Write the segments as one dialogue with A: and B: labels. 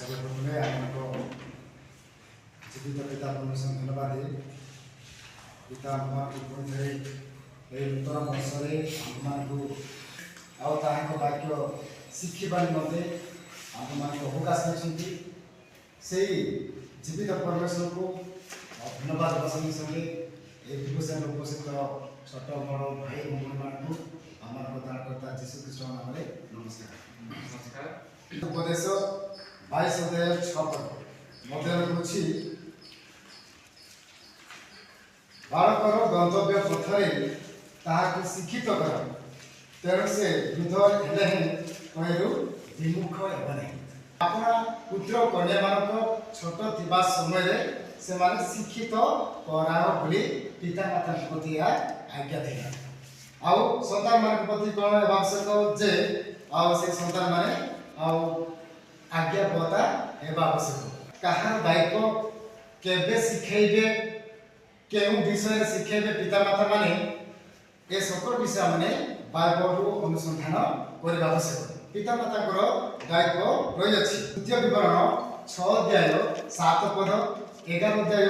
A: सर्वप्रथमे आमको जीवित पिता परमेश्वर धन्यवाद पिता आमको पुणी थे नूतन वर्ष आमको वाक्य शिखा निमंते आम अवकाश अच्छी से जीवित परमेश्वर को धन्यवाद देवा संगे संगे विभूषण उपस्थित छोट बड़ भाई भूमि मानू आम दानकर्ता जीशु ख्रीष्ट नाम नमस्कार। उपदेश 22 अध्याय 6 पद मध्य बालकर गंतव्य पथरे ताहाको शिक्षित कर तेणु से वृद्ध हेले कहू विमुख हेबना अपना पुत्र कन्या मानक छोट थिबा समय से माने शिक्षित कराओ बोली पिता माता प्रति आज्ञा दिला आउ संतान मान प्रति कौन आवश्यक जे आउ से संतान माने आउ आज्ञा पता हेबा आवश्यक कहार दायित्व केबे शिखेबे केउ विषय शिखेबे पिता माता माने ए सकल विषय माने बाइबल अनुसंधान करबा आवश्यक पिता माता दायित्व रही अछि। द्वितीय विवरण 6 अध्याय 7 पद 11 अध्याय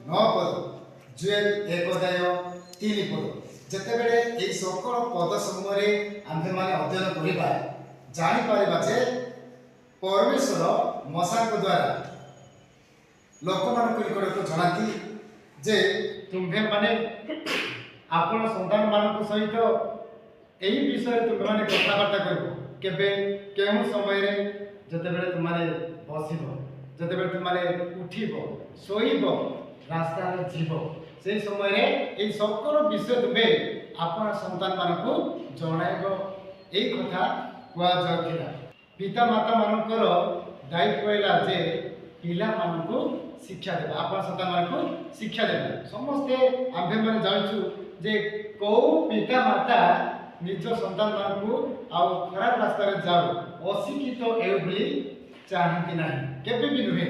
A: 9 पद जुएल 1 अध्याय 3 पद जते बेले ए सकल पद समूह रे आम्भे माने अध्ययन करिबा जानि पारिबा जे परमेश्वर मसाक द्वारा लोक मान को जनाती जे तुम्भे माने आपण संतान मान सहित एही विषय तुम्भे माने कथाबार्ता करबो केबे केउ समय रे जते बेले तुमाने बसिबो जते बेले तुमाने उठिबो सोइबो रास्ता रे जीवो से समय रे ए सकल विषय तुमे आपण संतान मान को जणाइबो एही कथा कुआ जाउथिला पिता माता मानकर दायित्व हैला जे पिला मान को शिक्षा देबा आपण संतान मान को शिक्षा देबा समस्ते आम्भे माने जानिछु जे को पिता माता निज संतान मान को आउ खराब रास्ता रे जाओ अशिक्षित ए बोली चाहती ना केबे भी नुहे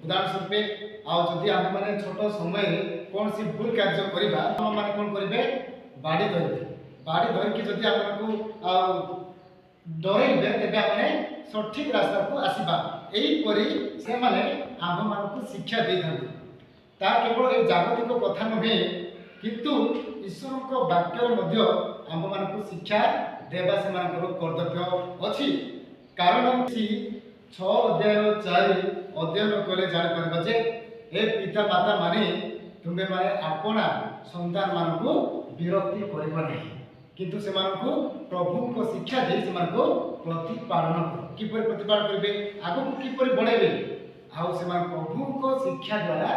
A: उदाहरण स्वरूप आउ जदि आम माने छोट समय कौन सी भूल कार्य करबा हम माने कोन करबे बाड़ी धर कि जदि आपन को आउ डरेबे तेबे आपने सठिक रास्ता को आसीबा एही परी से माने आम मान को शिक्षा दे थांती ता केवल ए जागतिक कथा नुहे किंतु ईश्वर को वाक्य मध्य आम मान को शिक्षा देवा से मान कर्तव्य अच्छी कारण 6 अध्याय 4 अध्ययन कले जान परबा जे ए पिता माता माने तुमे माने आपना संतान मान को विरक्ति करबा नहीं किंतु से मान को प्रभु को शिक्षा दे से मान को प्रतिपालन कि पर प्रतिपालन करबे आगो को कि पर बढ़ेबे आउ से मान प्रभु को शिक्षा द्वारा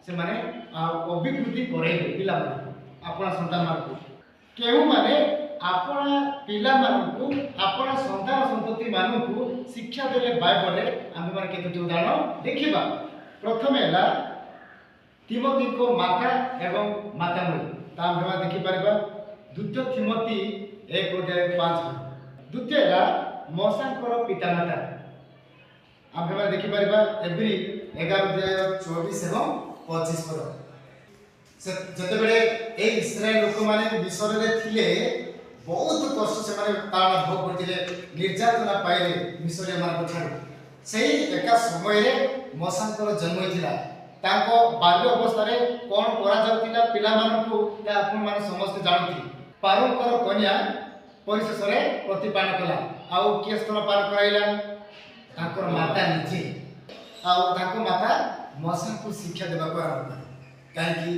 A: से माने अभिवृद्धि करेबे पिला मान आपना संतान मान को केहू माने आपना पिला मान को आपना संतान संतति मान को शिक्षा देले बाइबल रे आमे माने केतोटी उदाहरण देखिबा प्रथम हैला तिमोथी को माता एवं माता मुई ता हम देखि परबा द्वितीय तिमोथी 1 अध्याय 5 द्वितीय हैला मौसांकर पिता माता आमे माने देखि परबा एब्री 11 अध्याय 24 एवं 25 पद से जते बेले ए इस्राएल लोक माने मिस्र रे थिले बहुत कष्ट से माने ताण भोग करथिले निर्यातना पाइले मिस्र मान ठारू सेही एका समय रे मौसांकर जन्म होइथिला ताको बाल्य अवस्था रे कोन करा जाउतिला पिला मान को ता आपण मान समस्त जानथि पारंकर कन्या परिशेष रे प्रतिपालन कला आउ के स्तन पार कराइला ताकर माता निजे आउ ताको माता मौसा को शिक्षा देबा को आरंभ काहे कि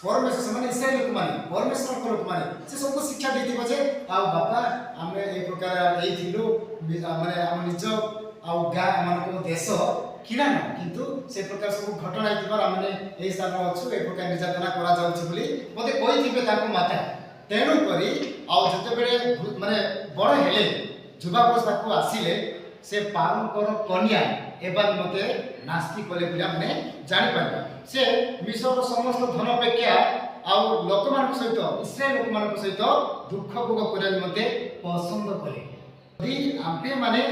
A: परमेश्वर से माने इस्राएल लोक माने परमेश्वर को लोक माने से सबको शिक्षा देति बजे आउ बापा हमें ए प्रकार एई थिलु माने हम निज आउ गा मान को देश किना न किंतु से प्रकार सब घटना आइतिबार हमने एई स्थान अछु ए प्रकार निर्यातना करा जाउछि बोली मते कोइ थिबे ताको माता तेनु करी आउ जते बेले माने बड़ हेले युवावस्था को आसीले से पारंकर कन्या एबार मते नास्ति कले बोली हमने जानि पाबा से मिस्र समस्त धन अपेक्षा आउ लोक मान सहित इस्राएल लोक मान सहित दुख भोग करे मते पसंद करे यदि आम्पे माने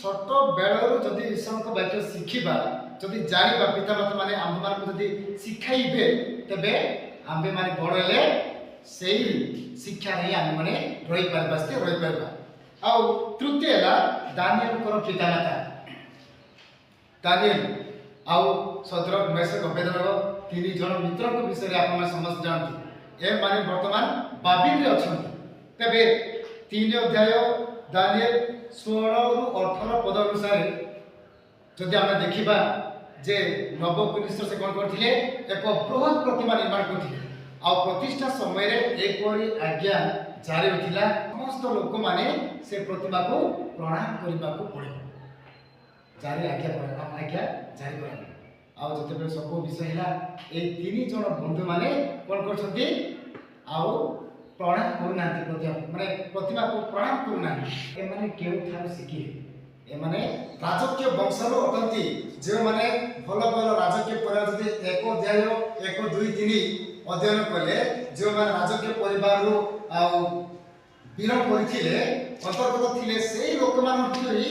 A: छोट बेलरू जदि ईश्वर को वाक्य शिखिबा जदि जानिबा पिता माता माने आम मान को जदि शिखाइबे तबे आम्बे माने बड़ले सेही शिक्षा रे आम माने रही पारबास्ते रही पारबा आउ तृतीय ला दानियल को पिता माता दानिएल आउ सद्रक मेशक अबेदनगो तीन जन मित्र विषय आप समस्त जानते ए माने वर्तमान बाबिल अच्छा तेरे 3 अध्याय दानिएल 16 रु 18 पद अनुसार जदि आम देखा जे नवकुनिश्वर से कौन करते एक बृहत प्रतिमा निर्माण करते आ प्रतिष्ठा समय एपरी आज्ञा जारी होता समस्त लोक मैंने से प्रतिमा को प्रणाम करने को पड़े जारी आज्ञा जारी करा आते सब विषय है ये 3 जन बंधु मैंने कौन कर प्रणाम करना माने प्रतिमा को प्रणाम करना एमाने केउठार शिखिले एमाने राजकीय वंशर अटंती जो माने भल भल राजकीय परिवार जदि 1 अध्याय 1 2 3 अध्ययन कले जो माने राजकीय परिवार बिलंग करथिले अंतर्गत थिले सेही लोक मानकरी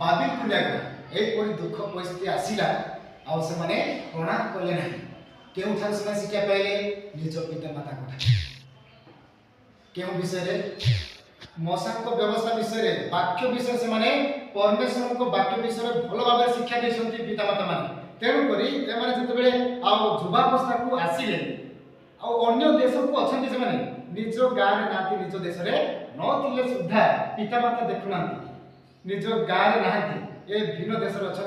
A: बाबिल को लेकर एपरि दुख परिस्थिति आसिला आ से माने प्रणाम कले नहीं केउठार से शिक्षा पाइले निज पिता माता को क्यों विषय मौसा व्यवस्था विषय वाक्य विषय से माने परमेश्वर को वाक्य विषय भल भाव शिक्षा देते पिता माता मान तेणुक जो युवावस्था को आसिले अन्य देश को अच्छा से निज गाँव ना निज देश में सुधा पिता माता देखुना निज गाँव ना ये भिन्न देश अच्छा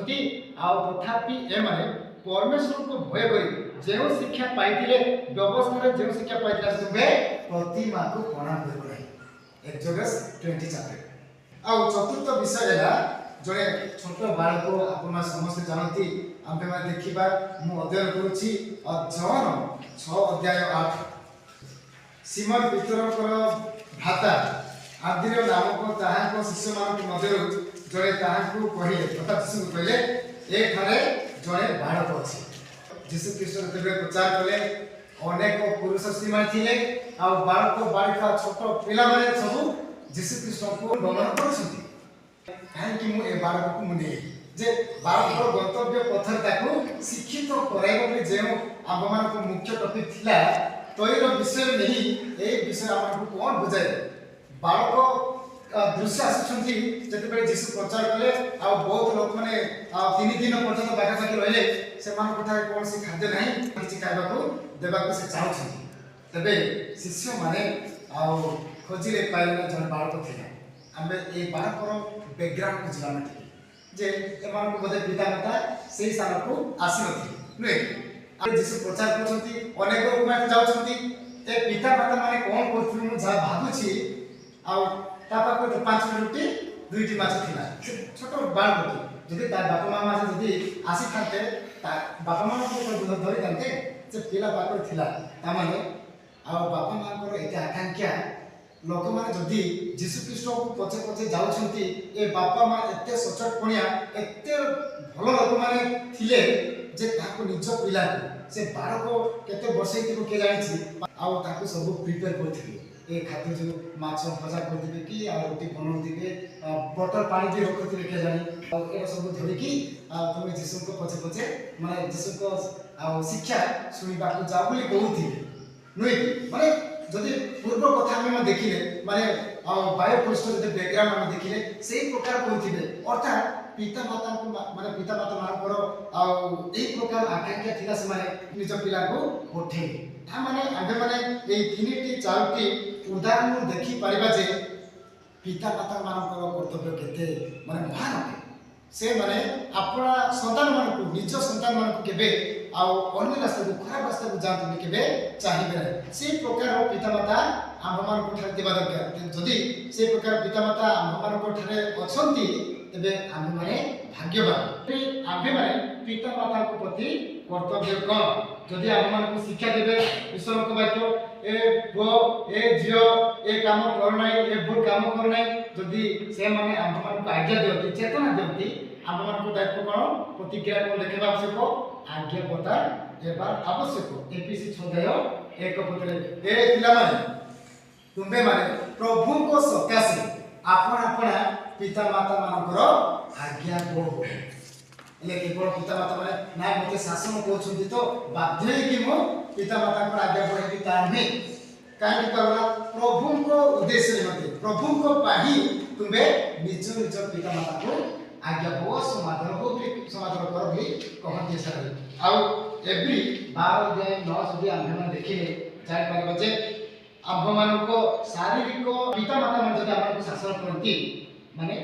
A: तथापि एमाने परमेश्वर को भय कर जो शिक्षा पाई व्यवस्था जो शिक्षा पाई सुबह प्रतिमा को प्रणाम कर एक्सोडस 20 चैप्टर आ चतुर्थ विषय है जड़े छोट बालक आप समस्त जानती आम देखा मु अध्ययन करुच्ची जॉन 6 अध्याय 8 सिमन पितरकर भ्राता आदिर नामक ताहाको शिष्य मानक मध्यरु जड़े ताहाको कहिले अर्थात शिशु कहले एक घरे जड़े बालक अच्छे जीशु ख्रीष्ट तेरे प्रचार कले अनेक पुरुष स्त्री मान थिले आ बालक बालिका छोट पिला माने सब जीशु ख्रीष्ट को दमन करछथि काहे कि मु ए बालक को मुने जे बालक गंतव्य पथर ताको शिक्षित कराइबो कि जे आम मान को मुख्य टॉपिक थिला तोइर विषय नहीं ए विषय आम को कोन बुझाय बालक दृश्य आसुछंती जते जीशु प्रचार कले आ बहुत लोक माने 3 दिन पर्यंत बागाबागी रहले से मान कथा कोन से खाद्य नहीं किछि खाइबा को देबा को से चाहछंती तबे शिष्य माने आ खोजिले पाइले जन बालक थिले आमे ए बालकर बैकग्राउंड को जाना थी जे एमान को बदे पिता माता सेही साल को आसी नथि नुए आ जीशु प्रचार करछंती अनेक लोक माने जाउछंती ए पिता माता माने कोन करथि मु जा भाबुछि आ तापा को 5 रोटी 2टी माछ थिला छोट बालक जदि ता बापा मामा जदि आसी थाते ता बापा मामा को धरि थाते जे पिला बाकर थिला ता माने आ बापा मामा को एते आकांक्षा लोक माने जदि जीशु ख्रीष्ट को पछे पछे जाउछंती ए बापा मा एते सचट पणिया एते भलो लोक माने थिले जे ताको निज पिला से बालक केते बसै थिबो के जानिछि आ ताको सब प्रिपेयर करथिबे ए खातिर जो माछ भजा करथिबे कि आ रोटी बनौथिबे बोतल पानी दे रखथिबे के जानि आ ए सब धरि कि तुम जीशु को पछे पछे माने जीशु को शिक्षा सुनिबा को जाउ बोली कहउथिबे नुई माने जदि पूर्व कथा हम देखिले माने बायो पृष्ठ जदि बैकग्राउंड हम देखिले सेही प्रकार कहउथिबे अर्थात पिता माता को माने पिता माता मानकर आ एक प्रकार आकांक्षा थिला से माने निज पिला को पठे ता माने आगे माने ए 3टी 4टी उदाहरण देखि परिबा जे पिता माता मानकर कर्तव्य केते माने महान अटे से माने अपना संतान मान को निज संतान मान को केबे आ अन्य रास्ता को खराब रास्ता को जान केबे चाहिबे से प्रकार पिता माता आम मान को ठार देबा दरकार जदि से प्रकार पिता माता आम मान को ठारे अछंती तबे आम माने भाग्यवान आमे माने पिता माता को प्रति कर्तव्य कम जदि आम मान को शिक्षा देबे ईश्वर को वाक्य ए बो ए जियो ए काम कर नै ए भूल काम कर नै जदि से माने आम मान को आज्ञा देती चेतना देती आम मान को दायित्व कोन प्रतिक्रिया को देखबा आवश्यक आज्ञा पता एबार आवश्यक एपीसी 6 अध्याय 1 पदरे ए पिला माने तुमे माने प्रभु को सकासे आपण आपण पिता माता मानकर आज्ञा को ले केवल पिता माता माने ना मते शासन कहउछंती तो बाध्य कि मो पिता माता को आज्ञा पढेबी ता नहीं काहे कहला प्रभु को उद्देश्य मते प्रभु को पाही तुमे निज निज पिता माता को आज्ञा को समाधान को समाधान कर कहती सारे आउ एवरी 12 अध्याय 9 जदि आम्भे माने देखिले जाय पारबो जे आम्भ मानको शारीरिक पिता माता मन जदि हमको शासन करती माने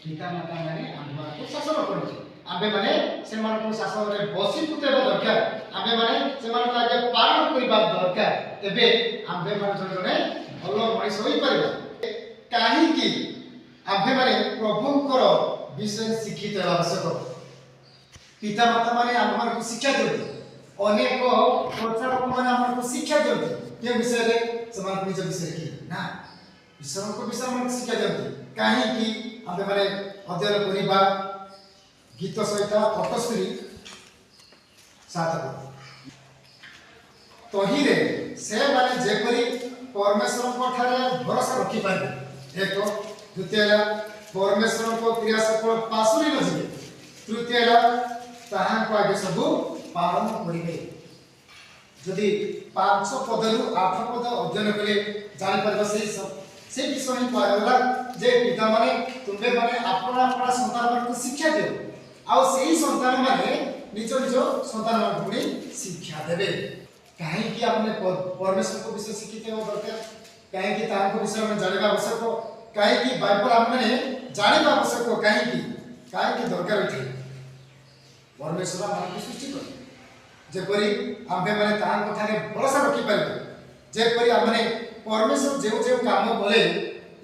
A: पिता माता माने आम्भ मानको शासन करती आम्भे माने से मानको शासन रे बसी पुतेबा दरकार आम्भे माने से मानको आगे पालन करबा दरकार तबे आम्भे मान जने भलो मଣିଷ होई परिबा काहे कि आम्भे माने प्रभुंकर विषय शिक्षित आवश्यक पिता माता माने आम मानक शिक्षा देते अनेक प्रचारक माने आम मानक शिक्षा देते के विषय रे समान निज विषय की ना ईश्वर को विषय मानक शिक्षा देते काहे कि आमे माने अध्ययन करिबा गीत सहित अटस्त्री साथ तहिरे से माने जेपरी परमेश्वर को ठारे भरोसा रखि पारे एक द्वितीय परमेश्वर को क्रिया सफल पासुरी न जिवे तृतीय ताहां को आगे सब पालन करिवे जदि 5 पदरु 8 पद अध्ययन कले जानि परबा से विषय ही कहला जे पिता माने तुमे माने अपना अपना संतान को शिक्षा दियो आ सेही संतान माने निज निज संतान को शिक्षा देबे काहे कि आपने परमेश्वर को विषय शिक्षित हो दरकार काहे कि ताहां को विषय में जानिबा आवश्यक काहे कि बाइबल हमने जानिबा आवश्यक काहे कि दरकार होती परमेश्वर मानक सृष्टि कर जेपरी आम्भे माने ताहां कथारे भरोसा रखि पारिबे जेपरी आमने परमेश्वर जेउ जेउ काम बोले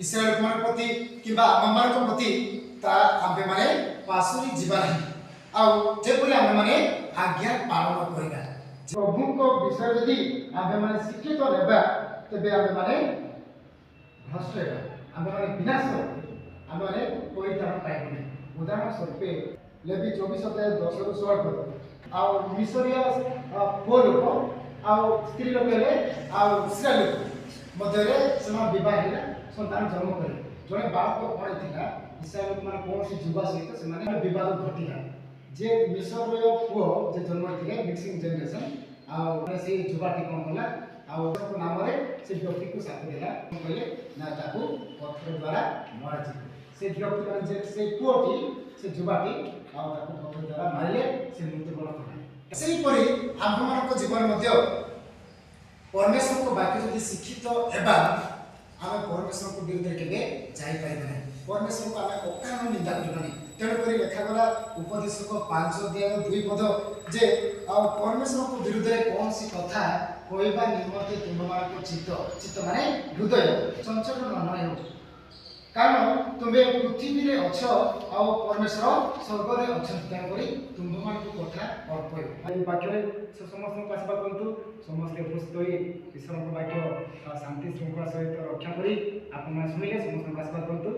A: इस्राएल मान प्रति किबा आम मान प्रति ता आम्भे माने पासुरी जीवा नहीं आ जेपरी आम माने आज्ञा पालन करिबा प्रभु को विषय यदि आम्भे माने शिक्षित लेबा तबे आम्भे माने भ्रष्ट हेबा आम्भे माने विनाश आम्भे माने कोई तरह पाइबे उदाहरण स्वरूप लेवी 24 अध्याय 10 रु 16 पद आ मिसरिया पुओ लोक आ स्त्री लोक हेले आ इस्राएल लोक मध्य से विवाह हेला संतान जन्म करे जने बालक कोन थिला इस्राएल लोक मान कोन से जुवा सहित से माने विवाद घटिला जे मिसरय पुओ जे जन्म थिले मिक्सिंग जनरेशन आ माने से जुवाटी कोन होला आ को नाम रे से व्यक्ति को साथ देला कहले ना ताकू पत्थर द्वारा मार जी से व्यक्ति मान जे से पुओटी से जुवाटी आ ताकू पत्थर द्वारा मारले से मृत्युवरण करे सेही परि आम मानक जीवन मध्य परमेश्वर को वाक्य जदि शिक्षित हेबा आमे परमेश्वर को विरुद्ध केबे जाई पाइबे नै परमेश्वर को आमे अकारण निंदा करबानी तेणु करी लेखा गला उपदेशक 5 अध्याय 2 पद जे परमेश्वर को विरुद्ध रे कौन सी कथा कहबा निमते तुममान को चित्त माने हृदय चंचल न हो कारण तुमे पृथ्वी रे अछ आ परमेश्वर स्वर्ग रे अछ तेणु करी तुममान को कथा अर्पय ए वाक्य समस्त को आशीर्वाद करतु समस्त उपस्थित होई ईश्वर को वाक्य शांति श्रृंखला सहित रक्षा करी आपन सुनिले समस्त को आशीर्वाद करतु।